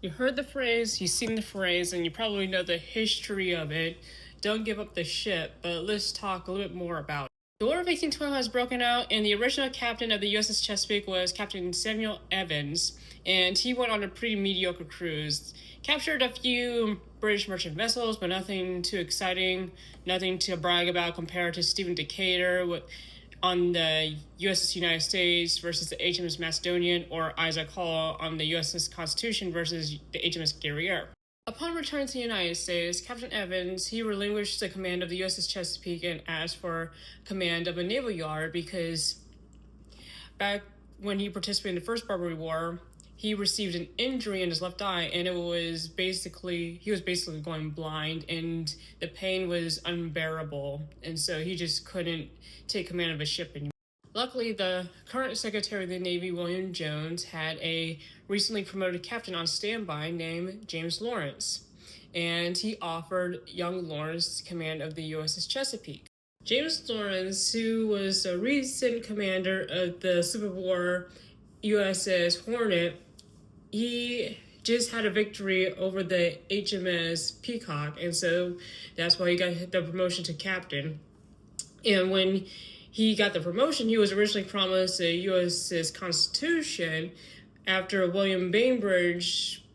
You heard the phrase, you've seen the phrase, and you probably know the history of it. Don't give up the ship, but let's talk a little bit more about it. The War of 1812 has broken out, and the original captain of the USS Chesapeake was Captain Samuel Evans, and he went on a pretty mediocre cruise. Captured a few British merchant vessels, but nothing too exciting, nothing to brag about compared to Stephen Decatur on the USS United States versus the HMS Macedonian, or Isaac Hall on the USS Constitution versus the HMS Guerriere. Upon return to the United States, Captain Evans, he relinquished the command of the USS Chesapeake and asked for command of a naval yard because back when he participated in the First Barbary War, he received an injury in his left eye, and he was basically going blind, and the pain was unbearable, and so he just couldn't take command of a ship anymore. Luckily, the current Secretary of the Navy, William Jones, had a recently promoted captain on standby named James Lawrence, and he offered young Lawrence command of the USS Chesapeake. James Lawrence, who was a recent commander of the Civil War USS Hornet, he just had a victory over the HMS Peacock, and so that's why he got the promotion to captain. And when he got the promotion, he was originally promised the USS Constitution after William Bainbridge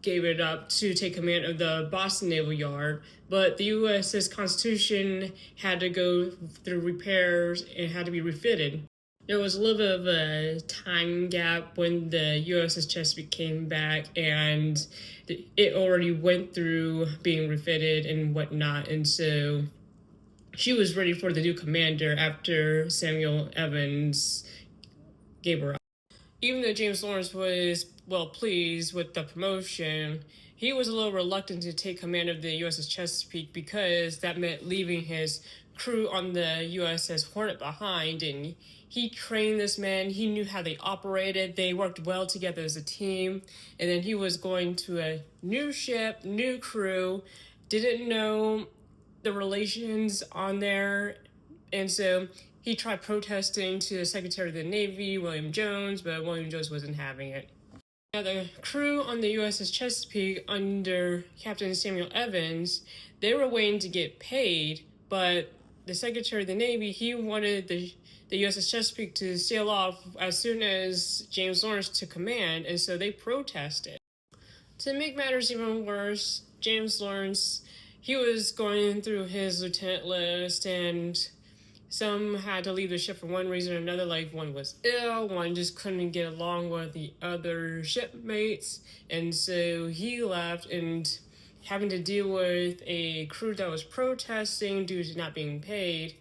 gave it up to take command of the Boston Naval Yard, but the USS Constitution had to go through repairs and had to be refitted. There was a little bit of a time gap when the USS Chesapeake came back, and it already went through being refitted and whatnot, and so she was ready for the new commander after Samuel Evans gave her up. Even though James Lawrence was well pleased with the promotion, he was a little reluctant to take command of the USS Chesapeake because that meant leaving his crew on the USS Hornet behind, and he trained this man. He knew how they operated. They worked well together as a team, and then he was going to a new ship, new crew, didn't know the relations on there, and so he tried protesting to the Secretary of the Navy, William Jones, but William Jones wasn't having it. Now, the crew on the USS Chesapeake under Captain Samuel Evans, they were waiting to get paid, but the Secretary of the Navy, he wanted the USS Chesapeake to sail off as soon as James Lawrence took command, and so they protested. To make matters even worse, James Lawrence, he was going through his lieutenant list, and some had to leave the ship for one reason or another, like one was ill, one just couldn't get along with the other shipmates, and so he left, and having to deal with a crew that was protesting due to not being paid,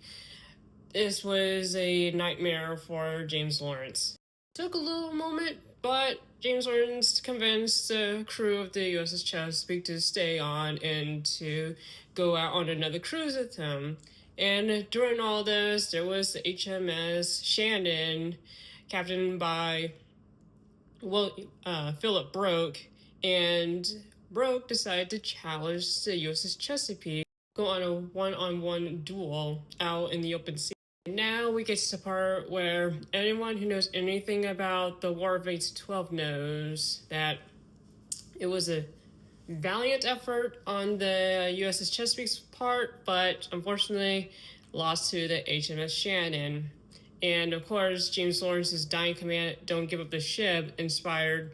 this was a nightmare for James Lawrence. It took a little moment, but James Lawrence convinced the crew of the USS Chesapeake to stay on and to go out on another cruise with him. And during all this, there was the HMS Shannon, captained by Philip Broke, and Broke decided to challenge the USS Chesapeake, go on a one-on-one duel out in the open sea. Now we get to the part where anyone who knows anything about the War of 1812 knows that it was a valiant effort on the USS Chesapeake's part, but unfortunately lost to the HMS Shannon. And of course, James Lawrence's dying command, "Don't give up the ship," inspired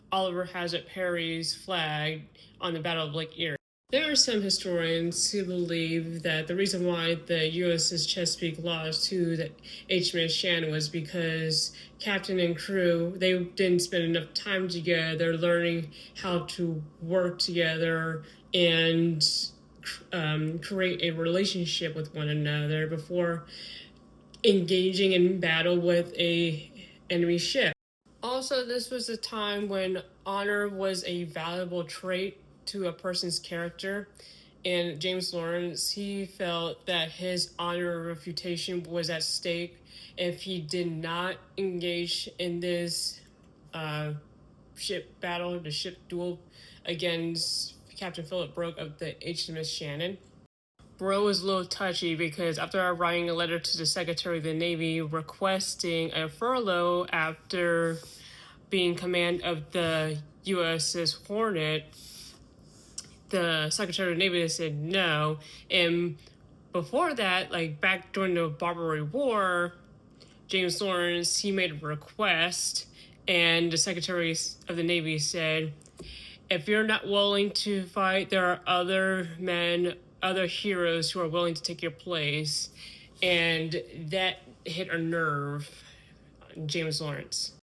Oliver Hazard Perry's flag on the Battle of Lake Erie. There are some historians who believe that the reason why the USS Chesapeake lost to the HMS Shannon was because captain and crew, they didn't spend enough time together learning how to work together and create a relationship with one another before engaging in battle with a enemy ship. Also, this was a time when honor was a valuable trait to a person's character, and James Lawrence, he felt that his honor or reputation was at stake if he did not engage in this ship battle, the ship duel against Captain Philip Broke of the HMS Shannon. Bro was a little touchy because after writing a letter to the Secretary of the Navy requesting a furlough after being command of the USS Hornet, the Secretary of the Navy said no. And before that, like back during the Barbary War, James Lawrence, he made a request, and the Secretary of the Navy said, if you're not willing to fight, there are other men, other heroes who are willing to take your place. And that hit a nerve, James Lawrence.